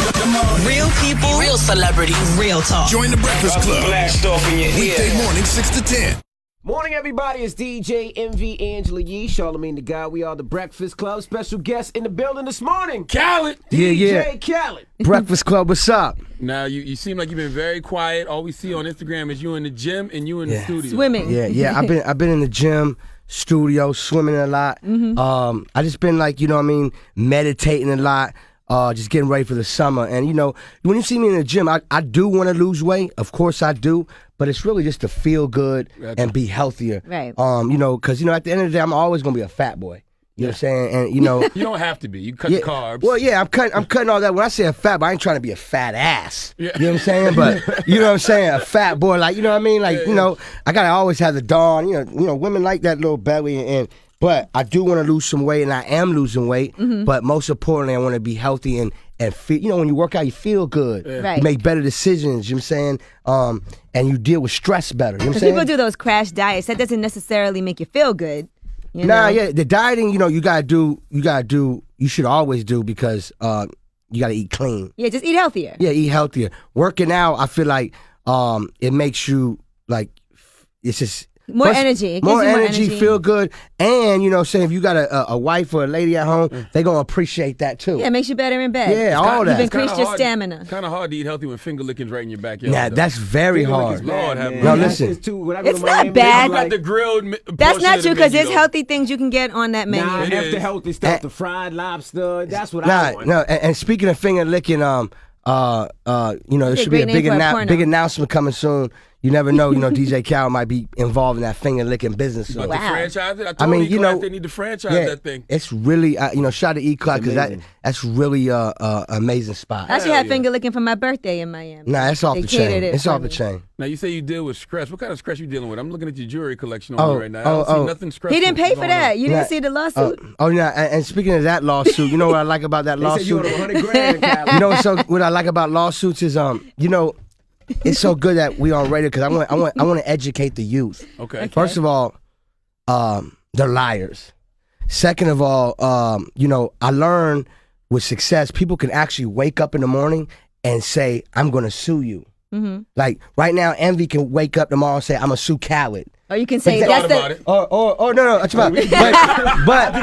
Real people, real celebrities, real talk. Join the Breakfast Club. Blast off in your Weekday ear. morning, 6 to 10. Morning, everybody. It's DJ MV Angela Yee, Charlamagne the God. We are the Breakfast Club. Special guest in the building this morning, Khaled. DJ Khaled. Breakfast Club, what's up? Now, you seem like you've been very quiet. All we see on Instagram is you in the gym and you in the studio. Swimming. Yeah. I've been in the gym, studio, swimming a lot. I just been meditating a lot. Just getting ready for the summer. And, when you see me in the gym, I do want to lose weight. Of course I do. But it's really just to feel good and be healthier. Right. Because, at the end of the day, I'm always going to be a fat boy. You know what I'm saying? And, You don't have to be. You cut the carbs. Well, yeah, I'm cutting all that. When I say a fat boy, I ain't trying to be a fat ass. Yeah. You know what I'm saying? But, you know what I'm saying? A fat boy, like, you know what I mean? Like, I got to always have the dawn. Women like that little belly. But I do want to lose some weight, and I am losing weight. But most importantly, I want to be healthy and feel. When you work out, you feel good. Yeah. Right. You make better decisions. You know what I'm saying? And you deal with stress better. You know what I'm Because saying? people do those crash diets. That doesn't necessarily make you feel good. You know? The dieting, you should always do because you got to eat clean. Yeah, just eat healthier. Yeah, eat healthier. Working out, I feel like it makes you it's just More energy. It gives more you more energy, feel good, and saying if you got a wife or a lady at home, they gonna appreciate that too. Yeah, it makes you better in bed. Yeah, all that. You've increased your stamina. It's kind of hard to eat healthy when finger licking's right in your backyard. Nah, that's very hard. Lord have mercy. No, listen. It's not bad. You got the grilled That's not true because there's there's healthy things you can get on that menu. Nah, It after is. healthy stuff, the fried lobster, that's what I want. No. And speaking of finger licking, there should be a great big name for a porno. announcement coming soon. You never know. DJ Khaled might be involved in that finger licking business. So. But Wow. the franchise it. I told E-Class they need to franchise that thing. It's really, shout out to E-Class because that's really an amazing spot. I actually had finger licking for my birthday in Miami. Nah, it's off They the chain. catered it It's for off me. the chain. Now, you say you deal with stress. What kind of stress you dealing with? I'm looking at your jewelry collection on me right now. I don't see nothing stressful. He didn't pay for going that. on. You didn't see the lawsuit? And speaking of that lawsuit, you know what I like about that They said you lawsuit? want 100 grand, Khaled. What I like about lawsuits is it's so good that we on radio because I want to educate the youth. Okay. First of all, they're liars. Second of all, I learned with success, people can actually wake up in the morning and say, "I'm going to sue you." Like right now, Envy can wake up tomorrow and say, "I'm gonna sue Khaled." Or you can say Thought that's about the. it. Or no, that's about. But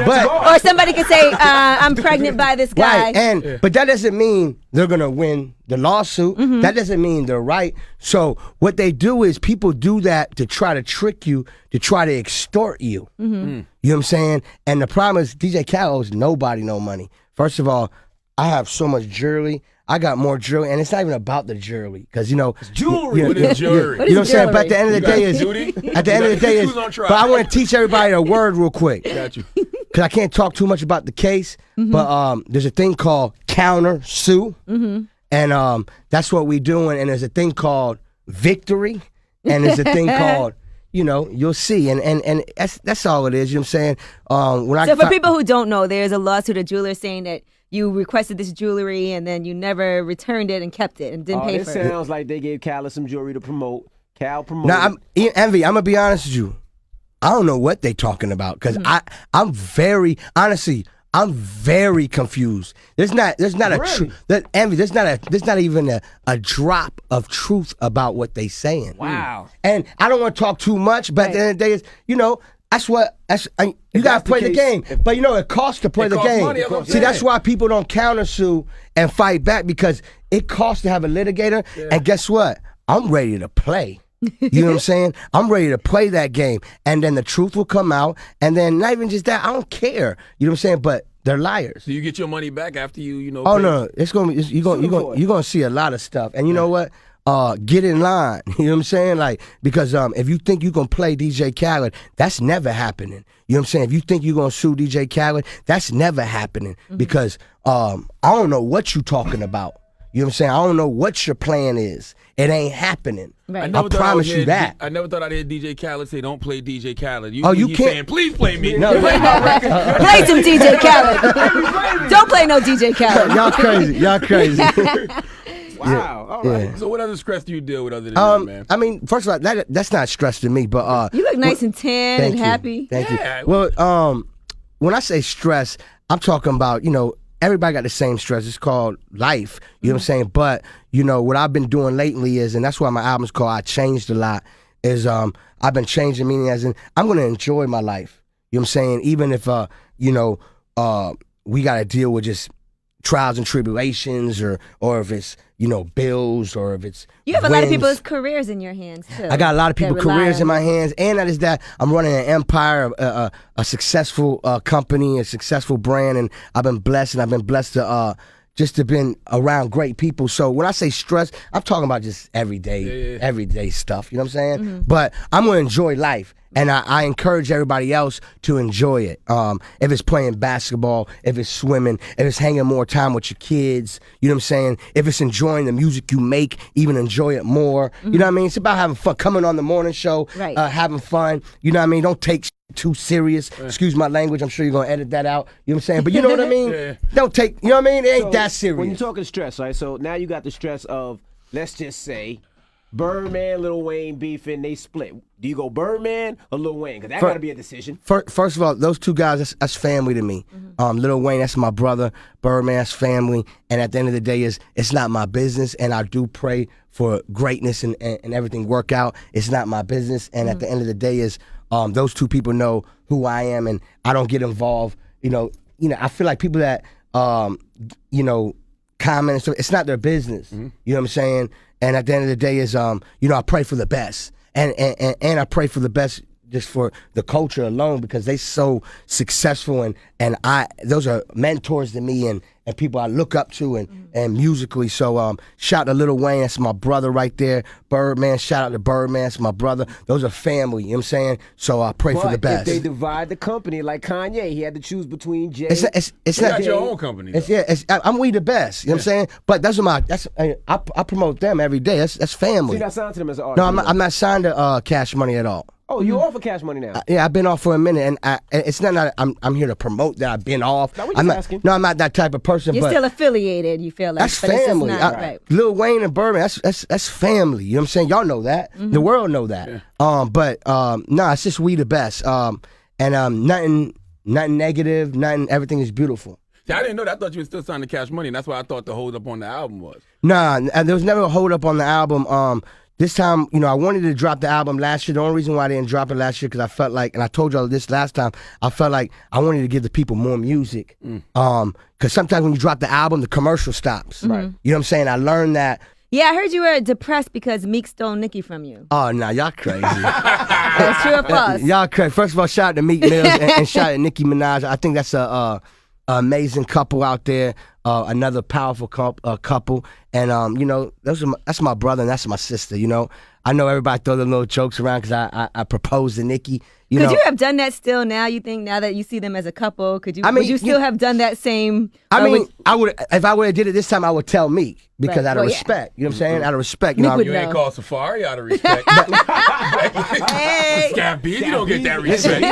Or somebody can say, I'm pregnant by this guy. right, but that doesn't mean they're gonna win the lawsuit. That doesn't mean they're right. So what they do is people do that to try to trick you, to try to extort you. You know what I'm saying? And the problem is DJ Khaled owes nobody no money. First of all, I have so much jewelry. I got more jewelry, and it's not even about the jewelry, because It's jewelry. What is jewelry? You know what I'm saying? But at the end of the You got day is Judy? at the end of the day is. Who's on trial? But I want to teach everybody a word real quick. Got you. Because I can't talk too much about the case, but there's a thing called counter sue, and that's what we're doing. And there's a thing called victory, and there's a thing called you'll see, and that's all it is. You know what I'm saying? So for people who don't know, there's a lawsuit of jewelers saying that you requested this jewelry and then you never returned it and kept it and didn't pay This for it. sounds like they gave Khaled some jewelry to promote. Cal promoted. Now, Envy, I'm gonna be honest with you. I don't know what they talking about because I'm very confused. There's not a truth. Envy. There's not even a drop of truth about what they saying. Wow. And I don't want to talk too much, but at the end of the day, is you gotta play the game. But it costs to play the costs game. money, that's what I'm See, that's saying. why people don't countersue and fight back because it costs to have a litigator. And guess what? I'm ready to play. You know what I'm saying? I'm ready to play that game, and then the truth will come out, and then not even just that. I don't care. You know what I'm saying? But they're liars. Do you get your money back after you Oh pay? no, it's gonna be. You're gonna see a lot of stuff, and you know what? Get in line. You know what I'm saying? Like, because if you think you're gonna play DJ Khaled, that's never happening. You know what I'm saying? If you think you're gonna sue DJ Khaled, that's never happening. Because I don't know what you talking about. You know what I'm saying? I don't know what your plan is. It ain't happening. Right. I promise you that. I never thought I'd hear DJ Khaled say, "Don't play DJ Khaled." You he's can't. saying, "Please play me." No, Play some DJ Khaled. Don't play no DJ Khaled. y'all crazy. Y'all crazy. Wow. All right. So what other stress do you deal with other than that, man? I mean, first of all, that's not stress to me, but You look nice and tan thank and you. happy. Thank Yeah. you. Well, when I say stress, I'm talking about everybody got the same stress. It's called life. You know what I'm saying? But, you know, what I've been doing lately is, and that's why my album's called I Changed a Lot, is I've been changing, meaning as in I'm going to enjoy my life. You know what I'm saying? Even if, you know, we got to deal with just trials and tribulations, or if it's, you know, bills, or if it's You have wins. a lot of people's careers in your hands, too. I got a lot of people's careers in my hands, and that is that I'm running an empire, a successful company, a successful brand, and I've been blessed, to just to been around great people. So when I say stress, I'm talking about just everyday stuff. You know what I'm saying? Mm-hmm. But I'm gonna enjoy life, and I encourage everybody else to enjoy it. If it's playing basketball, if it's swimming, if it's hanging more time with your kids, you know what I'm saying? If it's enjoying the music you make, even enjoy it more. Mm-hmm. You know what I mean? It's about having fun, coming on the morning show, right. Having fun. You know what I mean? Don't take too serious. Excuse my language. I'm sure you're gonna edit that out. You know what I'm saying? But you know what I mean? Yeah. Don't take. You know what I mean? It ain't that serious. When you're talking stress, right? So now you got the stress of, let's just say, Birdman, Lil Wayne beefing, they split. Do you go Birdman or Lil Wayne? Because that got to be a decision. First of all, those two guys, that's family to me. Mm-hmm. Lil Wayne, that's my brother. Birdman, that's family. And at the end of the day, it's not my business. And I do pray for greatness and everything work out. It's not my business. And at the end of the day, those two people know who I am, and I don't get involved. You know, I feel like people that you know, comment and stuff, it's not their business. Mm-hmm. You know what I'm saying? And at the end of the day you know, I pray for the best. And I pray for the best just for the culture alone, because they so successful, and those are mentors to me and people I look up to and musically. So shout out to Lil Wayne, that's my brother right there. Birdman, shout out to Birdman, that's my brother. Those are family, you know what I'm saying? So I pray for the best. If they divide the company like Kanye, he had to choose between Jay. It's not your own company. I'm We the Best, you know what I'm saying? But I promote them every day. That's family. So you're not signed to them as an artist? No, I'm not signed to Cash Money at all. Oh, you off of Cash Money now? Yeah, I've been off for a minute, and it's not I'm here to promote that I've been off. No, I'm not that type of person. You're but still affiliated, you feel like. That's family. Right. Lil Wayne and Birdman, that's family. You know what I'm saying? Y'all know that. Mm-hmm. The world know that. Yeah. It's just We the Best. Nothing negative, everything is beautiful. See, I didn't know that. I thought you were still signing Cash Money, and that's why I thought the hold up on the album was. Nah, there was never a hold up on the album. This time, you know, I wanted to drop the album last year. The only reason why I didn't drop it last year, because I felt like, and I told y'all this last time, I felt like I wanted to give the people more music. Because sometimes when you drop the album, the commercial stops. Right. You know what I'm saying? I learned that. Yeah, I heard you were depressed because Meek stole Nicki from you. Oh, nah, y'all crazy. That's true or false? Y'all crazy. First of all, shout out to Meek Mills and shout out to Nicki Minaj. I think that's a amazing couple out there. Another powerful couple, and you know, that's my brother and that's my sister. You know, I know everybody throw the little jokes around because I proposed to Nicki. Could you have done that still now? You think now that you see them as a couple, would you still have done that same? I mean, I would, if I would have did it this time, I would tell Meek because out of respect. You know what I'm saying? Out of respect, you know. You ain't called Safari out of respect. Hey, Scab B, you don't get that respect.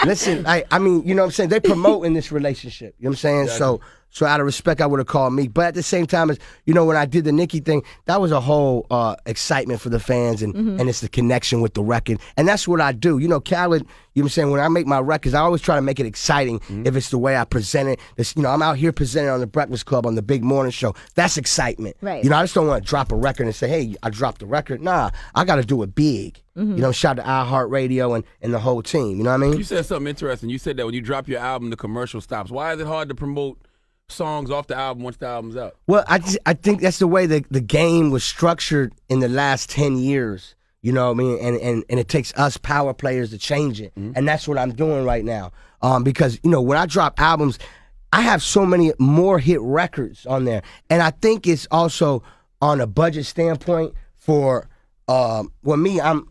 Listen, I mean, you know what I'm saying? They promoting this relationship. You know what I'm saying? Exactly. So out of respect, I would have called Meek. But at the same time, you know, when I did the Nicki thing, that was a whole excitement for the fans, and it's the connection with the record. And that's what I do. You know, Khaled, you know what I'm saying? When I make my records, I always try to make it exciting if it's the way I present it. You know, I'm out here presenting on the Breakfast Club on the big morning show. That's excitement. Right. You know, I just don't want to drop a record and say, hey, I dropped the record. Nah, I got to do it big. You know, shout out to iHeartRadio and the whole team. You know what I mean? You said something interesting. You said that when you drop your album, the commercial stops. Why is it hard to promote songs off the album once the album's out? Well, I think that's the way the game was structured in the last 10 years. You know what I mean? And it takes us power players to change it. And that's what I'm doing right now. Because, you know, when I drop albums, I have so many more hit records on there. And I think it's also on a budget standpoint for me, I'm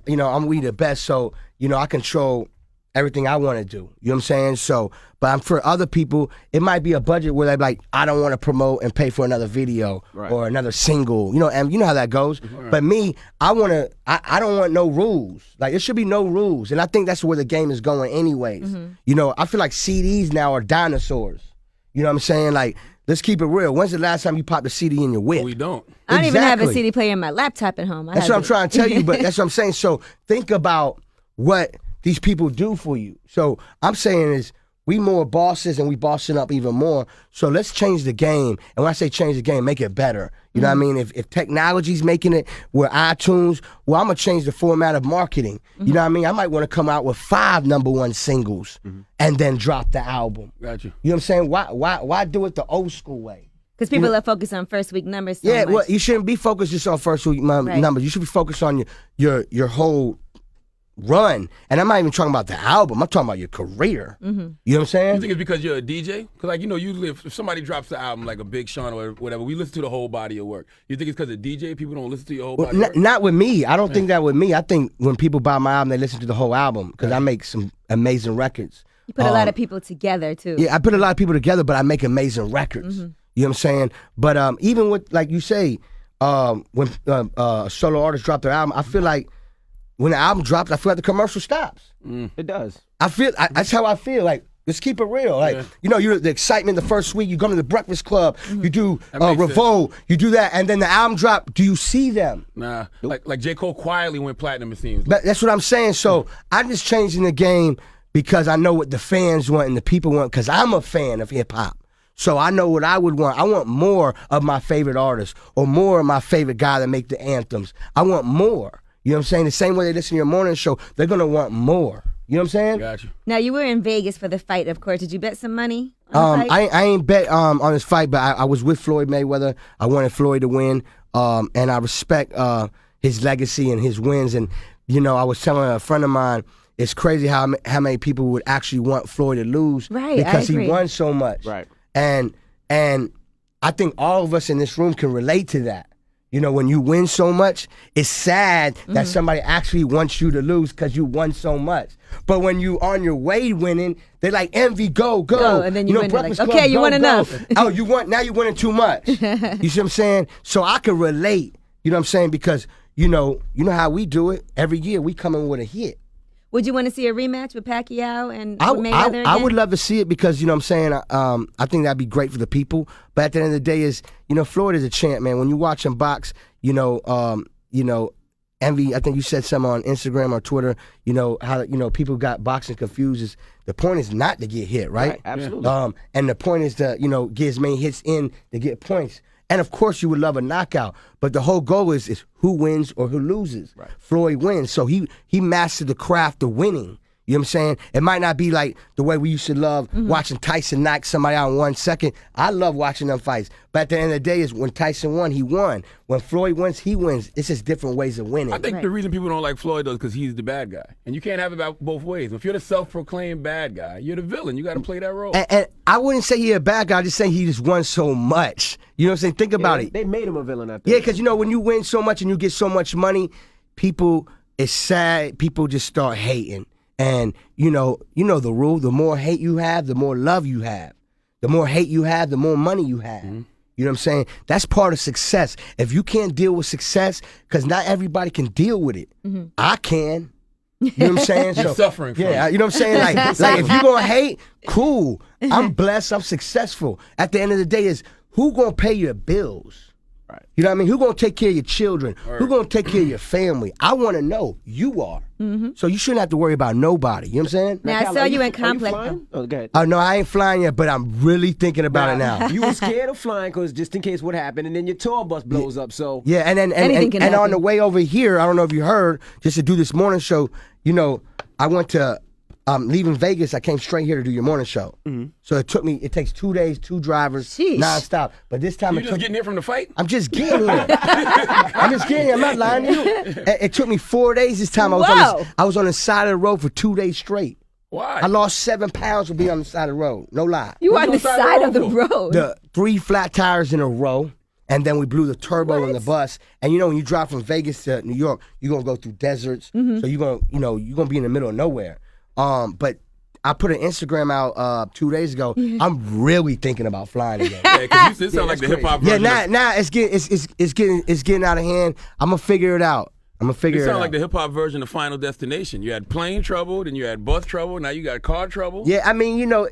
We the Best, so, you know, I control everything I want to do. You know what I'm saying? So, but for other people, it might be a budget where they're like, I don't want to promote and pay for another video or another single. You know, and you know how that goes. Right. But me, I don't want no rules. Like, there should be no rules. And I think that's where the game is going anyways. You know, I feel like CDs now are dinosaurs. You know what I'm saying? Like, let's keep it real. When's the last time you popped a CD in your whip? We don't. I don't even have a CD player in my laptop at home. That's what I'm trying to tell you, but that's what I'm saying. So think about what these people do for you. So I'm saying is, we more bosses and we bossing up even more. So let's change the game. And when I say change the game, make it better. You know what I mean? If technology's making it where iTunes, well, I'm going to change the format of marketing. You know what I mean? I might want to come out with 5 #1 singles and then drop the album. Got you. You know what I'm saying? Why do it the old school way? Because people are focused on first week numbers. So Yeah, much. well, you shouldn't be focused just on first week numbers. You should be focused on your whole run. And I'm not even talking about the album. I'm talking about your career. You know what I'm saying? You think it's because you're a DJ? Because, like, you know, usually if somebody drops the album, like a Big Sean or whatever, we listen to the whole body of work. You think it's because of DJ? People don't listen to your whole body of work? Not with me. I don't think that with me. I think when people buy my album, they listen to the whole album because I make some amazing records. You put a lot of people together, too. Yeah, I put a lot of people together, but I make amazing records. You know what I'm saying? But even with, like you say, when a solo artist drop their album, I feel like when the album drops, I feel like the commercial stops. It does. That's how I feel. Like, let's keep it real. Like, you know, you're the excitement the first week. You come to the Breakfast Club. You do Revolt. You do that, and then the album drop. Do you see them? Nah. Like J. Cole quietly went platinum, it seems. But that's what I'm saying. So I'm just changing the game because I know what the fans want and the people want. Because I'm a fan of hip hop. So I know what I would want. I want more of my favorite artists or more of my favorite guy that make the anthems. I want more. You know what I'm saying? The same way they listen to your morning show, they're going to want more. You know what I'm saying? Got you. Now, you were in Vegas for the fight, of course. Did you bet some money on the fight? I ain't bet on this fight, but I was with Floyd Mayweather. I wanted Floyd to win, and I respect his legacy and his wins. And, you know, I was telling a friend of mine, it's crazy how many people would actually want Floyd to lose because he won so much. Right. And I think all of us in this room can relate to that. You know, when you win so much, it's sad that somebody actually wants you to lose because you won so much. But when you on your way winning, they like, envy, go. And then you win, Breakfast like, Club, okay, you won enough. Oh, now you winning too much. You see what I'm saying? So I can relate, you know what I'm saying? Because, you know how we do it. Every year we come in with a hit. Would you want to see a rematch with Pacquiao and Mayweather again? I would love to see it because, you know what I'm saying, I think that'd be great for the people. But at the end of the day is, you know, Floyd is a champ, man. When you watch him box, you know, Envy, I think you said something on Instagram or Twitter, you know, how, you know, people got boxing confused. The point is not to get hit, right? Absolutely. And the point is to, you know, get as many hits in to get points. And of course, you would love a knockout, but the whole goal is who wins or who loses. Right. Floyd wins, so he mastered the craft of winning. You know what I'm saying? It might not be like the way we used to love watching Tyson knock somebody out in 1 second. I love watching them fights. But at the end of the day is when Tyson won, he won. When Floyd wins, he wins. It's just different ways of winning. I think the reason people don't like Floyd, though, is because he's the bad guy. And you can't have it both ways. If you're the self-proclaimed bad guy, you're the villain. You got to play that role. And I wouldn't say he's a bad guy. I just say he just won so much. You know what I'm saying? Think about it. They made him a villain, I think. Yeah, because, you know, when you win so much and you get so much money, it's sad. People just start hating. And, you know the rule. The more hate you have, the more love you have. The more hate you have, the more money you have. You know what I'm saying? That's part of success. If you can't deal with success, because not everybody can deal with it. I can. You know what I'm saying? You're suffering from it. You know what I'm saying? Like if you're going to hate, cool. I'm blessed. I'm successful. At the end of the day is who going to pay your bills? Right. You know what I mean? Who going to take care of your children? Who going to take care of your family? I want to know. You are. So you shouldn't have to worry about nobody. You know what I'm saying? Now, I saw you in Complex. Oh, go ahead. Oh, no, I ain't flying yet, but I'm really thinking about it now. You were scared of flying because just in case what happened, and then your tour bus blows up. So yeah, and on the way over here, I don't know if you heard, just to do this morning show, you know, I went to leaving Vegas, I came straight here to do your morning show. So it takes 2 days, 2 drivers, nonstop. But this time You just getting here from the fight? I'm just getting here. I'm not lying to you. It took me 4 days this time. I was on the side of the road for 2 days straight. Why? I lost 7 pounds for being on the side of the road. No lie. You were on the side of the road. The 3 flat tires in a row. And then we blew the turbo in the bus. And you know, when you drive from Vegas to New York, you're gonna go through deserts. So you're gonna be in the middle of nowhere. But I put an Instagram out 2 days ago. I'm really thinking about flying again. Yeah, because you sound like the hip hop version. Yeah, now it's getting out of hand. I'm gonna figure it out. You sound like the hip hop version of Final Destination. You had plane trouble, then you had bus trouble, now you got car trouble. Yeah, I mean, you know,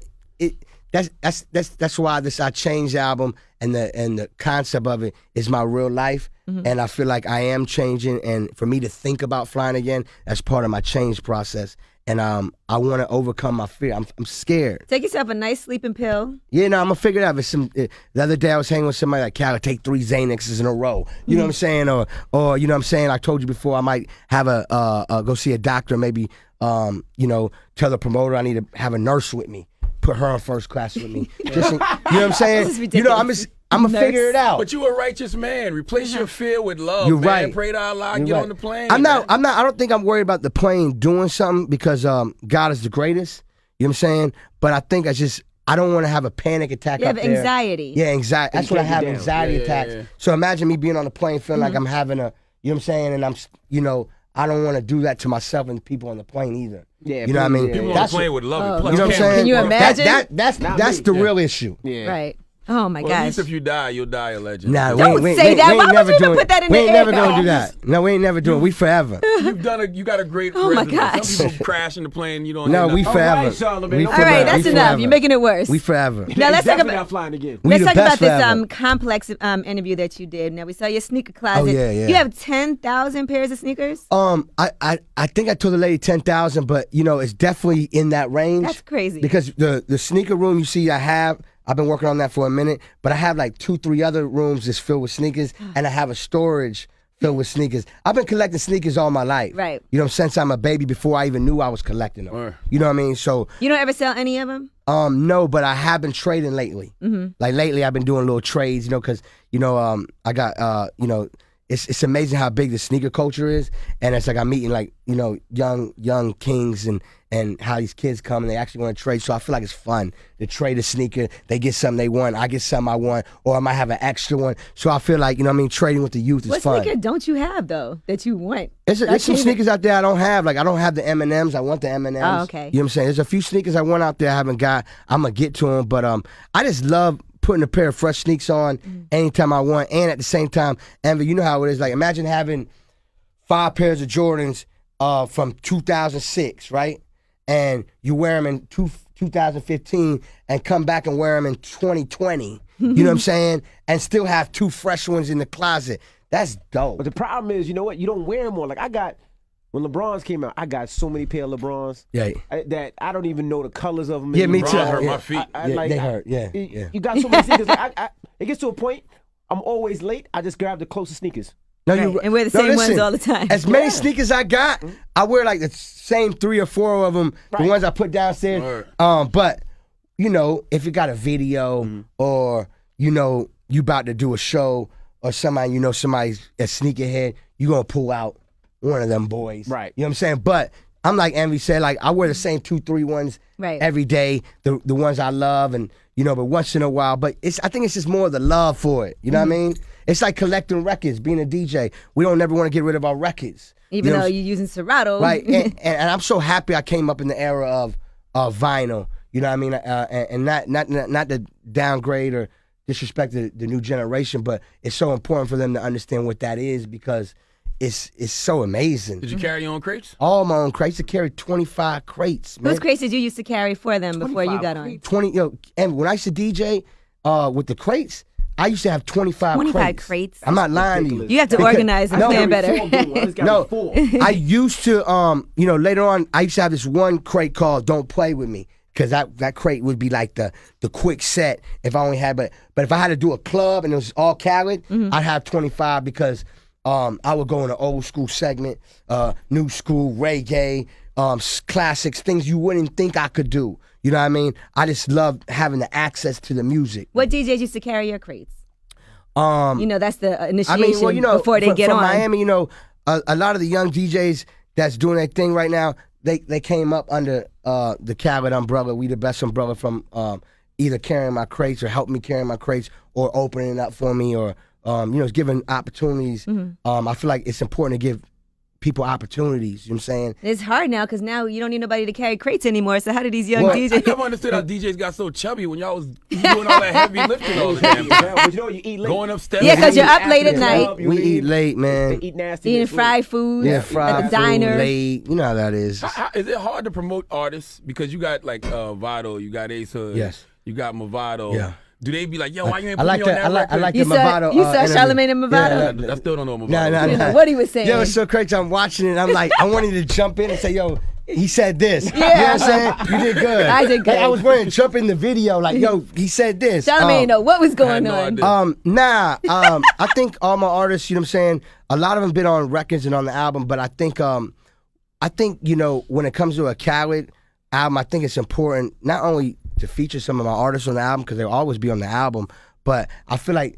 that's why I changed the album and the concept of it is my real life. And I feel like I am changing, and for me to think about flying again, that's part of my change process. and I want to overcome my fear. I'm scared. Take yourself a nice sleeping pill. Yeah, no, I'm gonna figure it out. The other day I was hanging with somebody like, "Khaled, take 3 Xanaxes in a row." You know what I'm saying? Or you know what I'm saying? I told you before, I might have go see a doctor. Maybe tell the promoter I need to have a nurse with me. Put her on first class with me. Just, you know what I'm saying? This is ridiculous. I'm gonna figure it out. But you a righteous man. Replace your fear with love. You're man. right. Pray to Allah. Get on the plane. I don't think I'm worried about the plane doing something because God is the greatest. You know what I'm saying? But I think I don't want to have a panic attack. You up have there. anxiety. Yeah, anxiety. That's what I have, anxiety attacks. Yeah. So imagine me being on the plane feeling like I'm having a, you know what I'm saying? And I don't want to do that to myself and people on the plane either. Yeah, you know what I mean? People on the plane would love it. You know what I'm saying? Can you imagine? That's the real issue. Yeah. Right. Oh my Well, at gosh. least if you die, you'll die a legend. Nah, Don't say that. Why would you even put that in we the ain't air? never gonna do that. No, we ain't never doing it. We forever. You got a great Oh my resume. gosh. Some people crash in the plane. You don't. No, end we up- forever. right, Charlamagne. We All All right, forever. that's We enough. forever. You're making it worse. We forever. Now let's talk Definitely about not flying again. We let's the talk best about this forever. complex interview that you did. Now we saw your sneaker closet. Oh, yeah. You have 10,000 pairs of sneakers. I think I told the lady 10,000, but it's definitely in that range. That's crazy. Because the sneaker room you see I've been working on that for a minute, but I have like 2-3 other rooms that's filled with sneakers, and I have a storage filled with sneakers. I've been collecting sneakers all my life. Right. Since I'm a baby, before I even knew I was collecting them. Right. You know what I mean? So You don't ever sell any of them? no, but I have been trading lately. Like lately, I've been doing little trades. Because I got it's amazing how big the sneaker culture is, and it's like I'm meeting like young kings and how these kids come and they actually want to trade. So I feel like it's fun to trade a sneaker. They get something they want, I get something I want, or I might have an extra one. So I feel like trading with the youth is What fun. sneaker don't you have though that you want? There's some sneakers out there I don't have. Like I don't have the M&Ms. I want the M&Ms. Oh, okay. You know what I'm saying? There's a few sneakers I want out there I haven't got. I'm gonna get to them, but I just love putting a pair of fresh sneaks on anytime I want, and at the same time, Envy, you know how it is. Like imagine having 5 pairs of Jordans from 2006, right? And you wear them in 2015 and come back and wear them in 2020. You know what I'm saying? And still have 2 fresh ones in the closet. That's dope. But the problem is, you know what? You don't wear them more. Like when LeBrons came out, I got so many pair of LeBrons Yeah. that I don't even know the colors of them. Yeah, me too. LeBron hurt Yeah. my feet. They hurt. Yeah. You got so many sneakers. Like, it gets to a point, I'm always late. I just grab the closest sneakers. No, Right. And wear the same ones all the time. As many sneakers I got, I wear like the same 3 or 4 of them, the ones I put downstairs. But if you got a video or you about to do a show or somebody's a sneakerhead, you gonna pull out one of them boys. Right. You know what I'm saying? But I'm like Envy said, like I wear the same 2-3 ones every day, the ones I love, and but once in a while. But I think it's just more of the love for it. You know what I mean? It's like collecting records, being a DJ. We don't never want to get rid of our records. Even though you're using Serato. Right. And I'm so happy I came up in the era of vinyl. You know what I mean? And not to downgrade or disrespect the new generation, but it's so important for them to understand what that is because it's so amazing. Did you carry your own crates? All my own crates. I carried 25 crates, man. Whose crates did you used to carry for them before you got on? 20, and when I used to DJ with the crates, I used to have 25 crates. I'm not lying to you. You have to organize and plan better. No, I used to, later on, I used to have this one crate called "Don't Play with Me" because that crate would be like the quick set if I only had, but if I had to do a club and it was all Khaled, I'd have 25 because I would go in an old school segment, new school reggae, classics, things you wouldn't think I could do. You know what I mean? I just love having the access to the music. What DJs used to carry your crates? That's the initiation before they get from on. Miami, a lot of the young DJs that's doing their thing right now, they came up under the Khaled umbrella. We the best umbrella from either carrying my crates or helping me carry my crates or opening it up for me or giving opportunities. I feel like it's important to give people opportunities. You know what I'm saying? It's hard now because now you don't need nobody to carry crates anymore. So how do these young DJs? I never understood how DJs got so chubby when y'all was doing all that heavy lifting all the time. But you eat late. Going upstairs. Yeah, because you're up late at night. We eat late, man. They eat nasty. Eating fried food fried at the diner. food, late. You know how that is. Is it hard to promote artists? Because you got like Vado, you got Ace Hood, Yes. you got Movado. Yeah. Do they be like, yo, why you ain't I putting like me on that. that record? I like You the saw Movado. Charlamagne and Movado? I still don't know Movado. No. You know what he was saying. Yo, it's so crazy. I'm watching it. I'm like, I wanted to jump in and say, yo, he said this. Yeah. You know what I'm saying? You did good. I did good. Like, I was wearing jump in the video, like, yo, he said this. Charlamagne didn't know what was going no on. idea. I think all my artists, you know what I'm saying, a lot of them been on records and on the album, but I think, you know, when it comes to a Khaled album, I think it's important not only to feature some of my artists on the album, because they'll always be on the album, but I feel like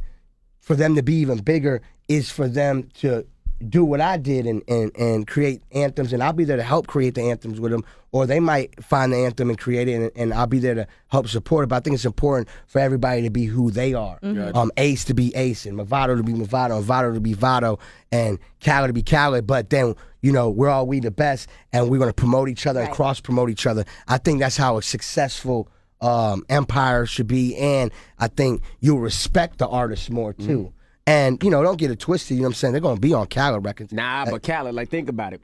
for them to be even bigger is for them to do what I did and create anthems, and I'll be there to help create the anthems with them, or they might find the anthem and create it, and I'll be there to help support it. But I think it's important for everybody to be who they are. Gotcha. Ace to be Ace, and Movado to be Movado, and Vado to be Vado, and Khaled to be Khaled. But then, you know, we're all we the best, and we're going to promote each other and cross-promote each other. I think that's how a successful empire should be, and I think you'll respect the artists more, too. And, you know, don't get it twisted, you know what I'm saying? They're going to be on Khaled records. Nah, but Khaled, like, think about it.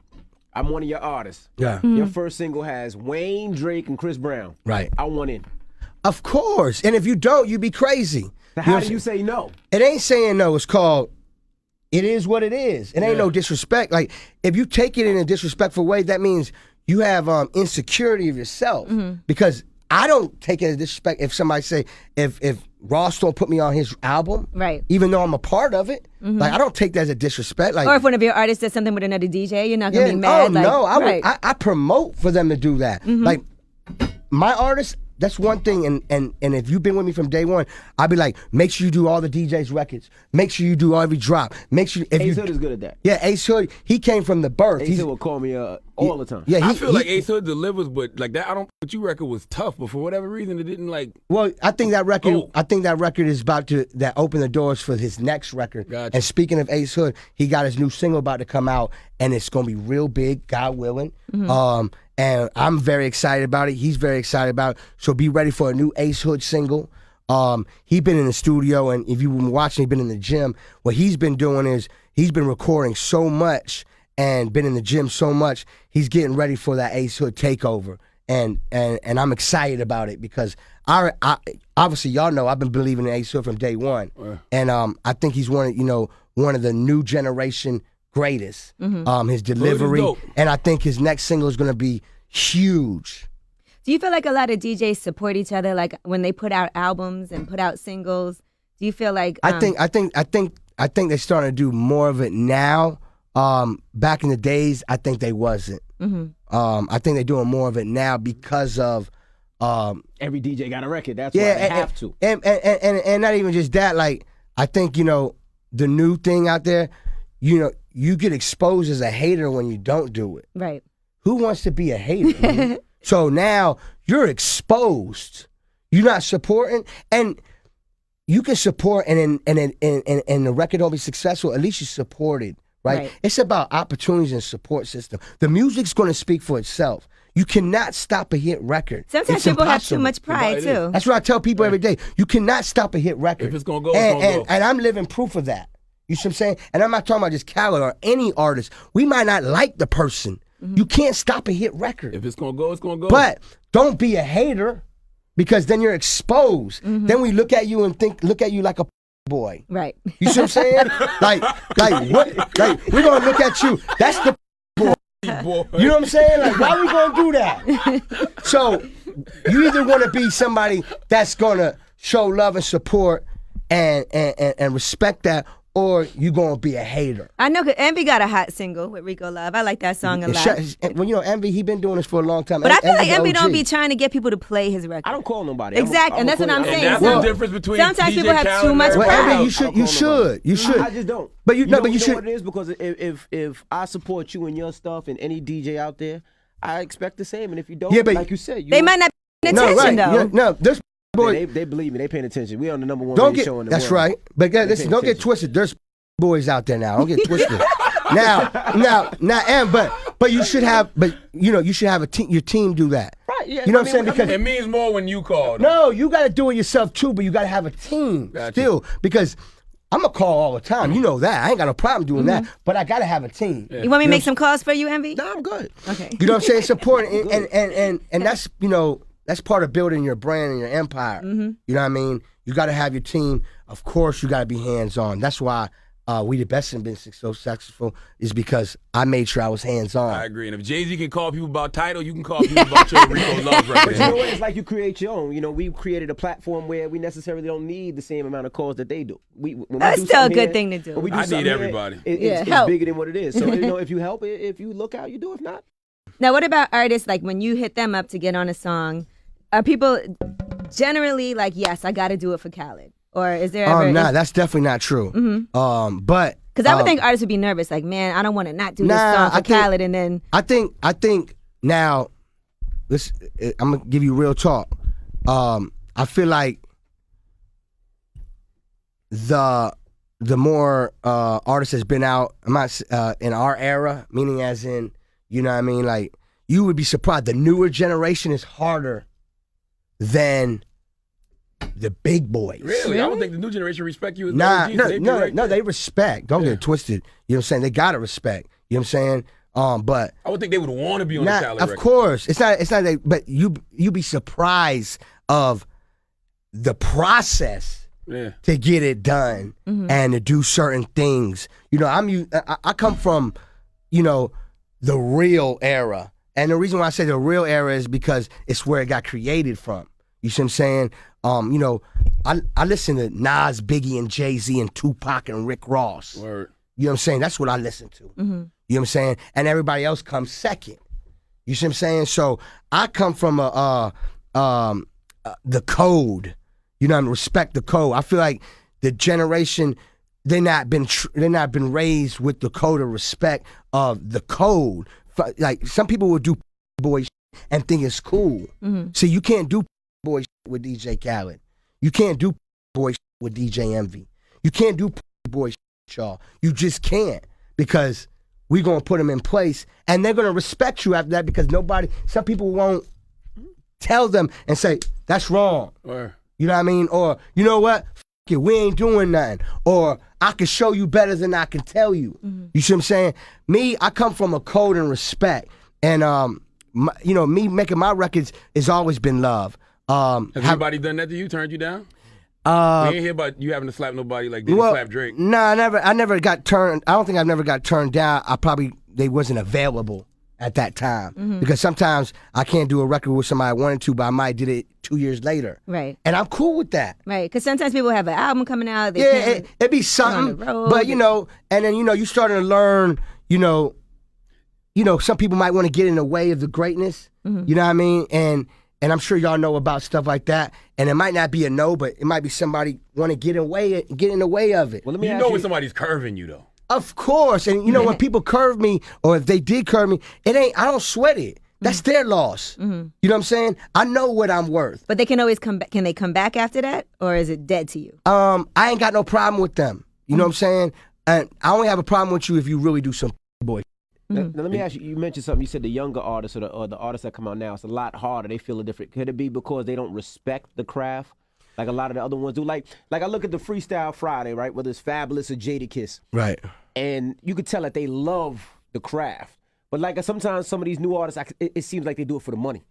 I'm one of your artists. Yeah. Your first single has Wayne, Drake, and Chris Brown. Right. I want in. Of course. And if you don't, you'd be crazy. Now, how do you say no? It ain't saying no. It's called, it is what it is. It ain't no disrespect. Like, if you take it in a disrespectful way, that means you have insecurity of yourself. Because I don't take it as disrespect if somebody say, if Ross don't put me on his album, Right. even though I'm a part of it, like, I don't take that as a disrespect. Like, Or if one of your artists does something with another DJ, you're not gonna be mad. oh like, no, right. I promote for them to do that. Like, my artists, that's one thing, and if you've been with me from day one, I'll be like, make sure you do all the DJ's records. Make sure you do every drop. Make sure if Ace Hood is good at that. Yeah, Ace Hood, he came from the birth. Ace Hood will call me all the time. Yeah, I feel like Ace Hood delivers, but like that, I don't. But you record was tough, but for whatever reason, it didn't like. Well, I think that record. Oh. I think that record is about to open the doors for his next record. Gotcha. And speaking of Ace Hood, he got his new single about to come out, and it's gonna be real big, God willing. And I'm very excited about it. He's very excited about it. So be ready for a new Ace Hood single. He been in the studio, and if you've been watching, he's been in the gym. What he's been doing is he's been recording so much and been in the gym so much. He's getting ready for that Ace Hood takeover, and I'm excited about it because I obviously y'all know I've been believing in Ace Hood from day one, and I think he's one of the new generation greatest. His delivery, dope. and I think his next single is gonna be huge. Do you feel like a lot of DJs support each other, like when they put out albums and put out singles? Do you feel like I think they're starting to do more of it now. Back in the days, I think they wasn't. I think they're doing more of it now because of Every DJ got a record. That's why they have to. And not even just that. Like, I think, you know, the new thing out there, you know, you get exposed as a hater when you don't do it. right? Who wants to be a hater? So now you're exposed. You're not supporting, and you can support, and the record don't be successful. At least you supported, right? It's about opportunities and support system. The music's going to speak for itself. You cannot stop a hit record. Sometimes It's people have too impossible. much pride too. That's what I tell people every day. You cannot stop a hit record. If it's gonna go, it's gonna go. And I'm living proof of that. You see what I'm saying? And I'm not talking about just Khaled or any artist. We might not like the person. You can't stop a hit record. If it's gonna go, it's gonna go. But don't be a hater, because then you're exposed. Then we look at you and look at you like a boy. Right. You see what I'm saying? like what? Like, we're gonna look at you. That's the boy. You know what I'm saying? Like, why we gonna do that? So you either want to be somebody that's gonna show love and support and respect that, or you gonna be a hater. I know, 'cause Envy got a hot single with Rico Love. I like that song a lot. Well, you know, Envy, he been doing this for a long time. But I feel like Envy OG. don't be trying to get people to play his record. I don't call nobody. Exactly, and that's what I'm and saying. that's Some- the difference between sometimes DJ people have Khaled too and much everybody Well, pride. Envy, else. you should. I just don't. But you know should. what it is, because if I support you and your stuff and any DJ out there, I expect the same. And if you don't, Yeah, but like you said, They might not be paying attention though. Yeah, no, there's boy. They believe me. They paying attention. We on the number one Don't radio get. show in the That's world. right. But guys, listen, paying don't get attention. twisted. There's boys out there now. Don't get twisted. now, and but you should have. But you know, you should have your team do that. Right, yeah, You know I what I'm saying? mean, Because It means more when you call. no, you got to do it yourself too. But you got to have a team Gotcha. still, because I'm gonna call all the time. You know that. I ain't got no problem doing that. But I got to have a team. You want me to make some calls for you, Envy? Nah, I'm good. Okay. You know what I'm saying? It's important, and that's, you know, that's part of building your brand and your empire. You know what I mean? You got to have your team. Of course, you got to be hands on. That's why We the Best and been so successful is because I made sure I was hands-on. I agree. And if Jay-Z can call people about title, you can call people about your Rico Love record. But you know what? It's like you create your own. You know, we created a platform where we necessarily don't need the same amount of calls that they do. That's still a good thing to do. I need everybody. It's bigger than what it is. So, you know, if you help, if you look out, you do. If not. Now, what about artists, like when you hit them up to get on a song, are people generally like, yes, I got to do it for Khaled? Or is there ever... Nah, that's definitely not true. Mm-hmm. But... Because I would think artists would be nervous, like, man, I don't want to not do this song for Khaled, and then... I think now, I'm going to give you real talk. I feel like the more artists has been out, I'm not, in our era, meaning as in, you know what I mean, like, you would be surprised. The newer generation is harder than the big boys. Really? I don't think the new generation respect you as nah, OGs. No, they respect. Don't get it twisted. You know what I'm saying? They gotta respect. You know what I'm saying? But I would think they would want to be on the Khaled record. Of course. It's not that, but you be surprised of the process to get it done and to do certain things. You know, I come from, you know, the real era. And the reason why I say the real era is because it's where it got created from. You see what I'm saying? You know, I listen to Nas, Biggie, and Jay-Z, and Tupac, and Rick Ross. Word. You know what I'm saying? That's what I listen to. You know what I'm saying? And everybody else comes second. You see what I'm saying? So I come from the code. You know, and respect the code. I feel like the generation, they're not been raised with the code of respect of the code. Like some people will do boy and think it's cool. See, you can't do boy with DJ Khaled. You can't do boy with DJ Envy. You can't do boy y'all. You just can't, because we're gonna put them in place and they're gonna respect you after that, because some people won't tell them and say that's wrong. You know what I mean? Or you know what? F it, we ain't doing nothing. Or I can show you better than I can tell you. You see what I'm saying? Me, I come from a code and respect, and you know, me making my records has always been love. Has anybody done that to you? Turned you down? We ain't hear about you having to slap nobody like they slap Drake. No, I never got turned. I don't think I've never got turned down. They wasn't available at that time, because sometimes I can't do a record with somebody I wanted to, but I might did it 2 years later. Right. And I'm cool with that. Right. Because sometimes people have an album coming out. It'd be something, but you know, and then you know, you starting to learn. You know, some people might want to get in the way of the greatness. You know what I mean? And I'm sure y'all know about stuff like that. And it might not be a no, but it might be somebody want to get in the way of it. Well, let me ask you, when somebody's curving you though. Of course. And you know, when people curve me, or if they did curve me, I don't sweat it. That's their loss. You know what I'm saying? I know what I'm worth. But they can always come back. Can they come back after that? Or is it dead to you? I ain't got no problem with them. You know what I'm saying? And I only have a problem with you if you really do some boy. Now, let me ask you, you mentioned something. You said the younger artists or the artists that come out now, it's a lot harder. They feel it different. Could it be because they don't respect the craft like a lot of the other ones do? Like I look at the Freestyle Friday, right? Whether it's Fabulous or Jadakiss. Right. And you could tell that they love the craft. But like sometimes some of these new artists, it seems like they do it for the money.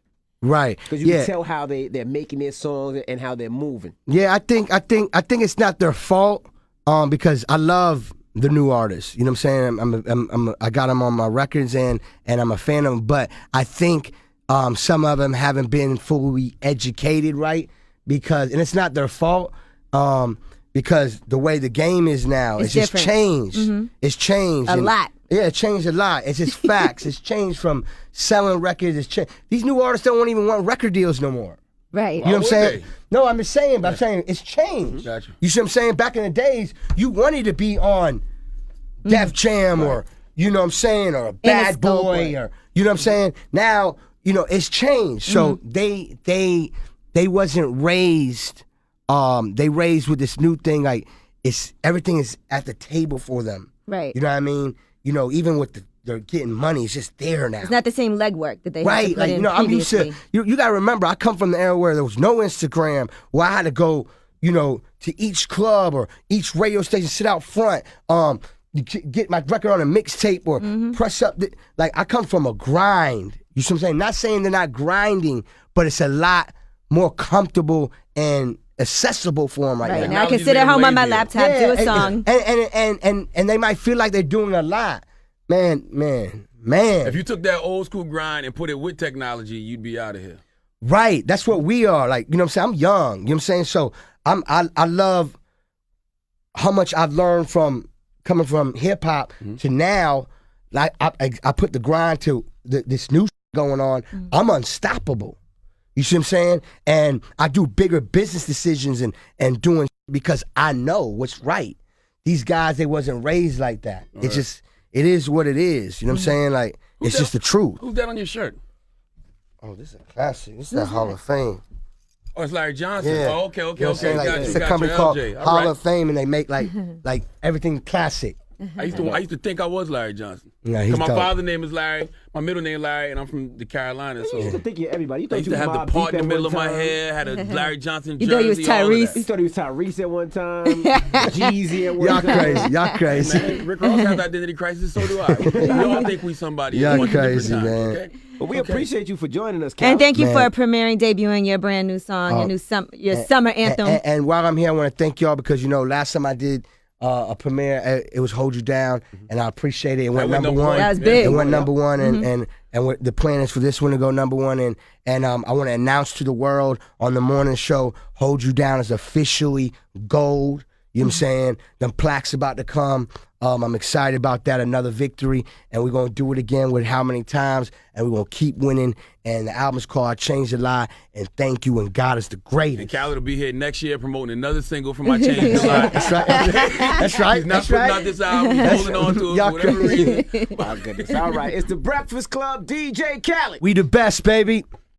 Right. Because you can tell how they're making their songs and how they're moving. Yeah, I think it's not their fault, because I love the new artists. You know what I'm saying? I got them on my records and I'm a fan of them, but I think some of them haven't been fully educated right, and it's not their fault, because the way the game is now, it's just changed. It's changed a lot. Yeah, it changed a lot. It's just facts. It's changed from selling records. These new artists don't even want record deals no more. Right. You know what I'm saying? No, I'm just saying, but I'm saying it's changed. Gotcha. You see what I'm saying? Back in the days, you wanted to be on Def Jam or, you know what I'm saying, or a Bad Boy, or, you know what I'm saying? Now, you know, it's changed. So they wasn't raised, they raised with this new thing, like everything is at the table for them. Right. You know what I mean? You know, even with they're getting money, it's just there now. It's not the same legwork that they had to put like, in you know, I'm used previously. to, you got to remember, I come from the era where there was no Instagram, where I had to go, you know, to each club or each radio station, sit out front, get my record on a mixtape or press up. Like, I come from a grind. You see what I'm saying? Not saying they're not grinding, but it's a lot more comfortable and accessible for them right Right now. now, I can sit at home on my laptop, do a song. And they might feel like they're doing a lot. Man. If you took that old school grind and put it with technology, you'd be out of here. Right. That's what we are. Like, you know what I'm saying? I'm young. You know what I'm saying? So I love how much I've learned from coming from hip hop to now. Like I put the grind to this new going on. I'm unstoppable. You see what I'm saying? And I do bigger business decisions and doing because I know what's right. These guys, they wasn't raised like that. All it's just, it is what it is. You know what I'm saying? Like, it's just the truth. Who's that on your shirt? Oh, this is a classic. This is that Hall of Fame. Oh, it's Larry Johnson. Yeah. Oh, okay. You know what I'm saying? Like, Got it's you, a company called LJ. All Hall right. of Fame, and they make like everything classic. I used to think I was Larry Johnson. Yeah, he's Because my dope. father's name is Larry, my middle name Larry, and I'm from the Carolinas. So You used to think you're everybody. You I thought used you to was have the Mobb part Deep in the at middle of one my time. hair, had a Larry Johnson You jersey. thought he was all of Tyrese. that. You thought he was Tyrese at one time. Jeezy at one Y'all time. crazy. Y'all crazy. Man, Rick Ross has identity crisis, so do I. We all think we somebody. Y'all at one different crazy, time, man. Okay? But we appreciate you for joining us, Khaled. And thank you Man. for premiering, debuting your brand new song, your new summer anthem. And while I'm here, I want to thank y'all because, you know, last time I did a premiere, it was Hold You Down, and I appreciate it. It went number one. That was big. It went number one, and the plan is for this one to go number one. And I want to announce to the world on the morning show, Hold You Down is officially gold. You know what I'm saying? Them plaques about to come. I'm excited about that, another victory. And we're going to do it again with how many times. And we're going to keep winning. And the album's called I Changed a Lot. And thank you. And God is the And greatest. Khaled will be here next year promoting another single from I Changed a Lot. That's right. That's right. He's not That's putting right. out this album. He's holding on to it Y'all for whatever crazy. reason. My goodness. All right. It's the Breakfast Club, DJ Khaled. We the best, baby.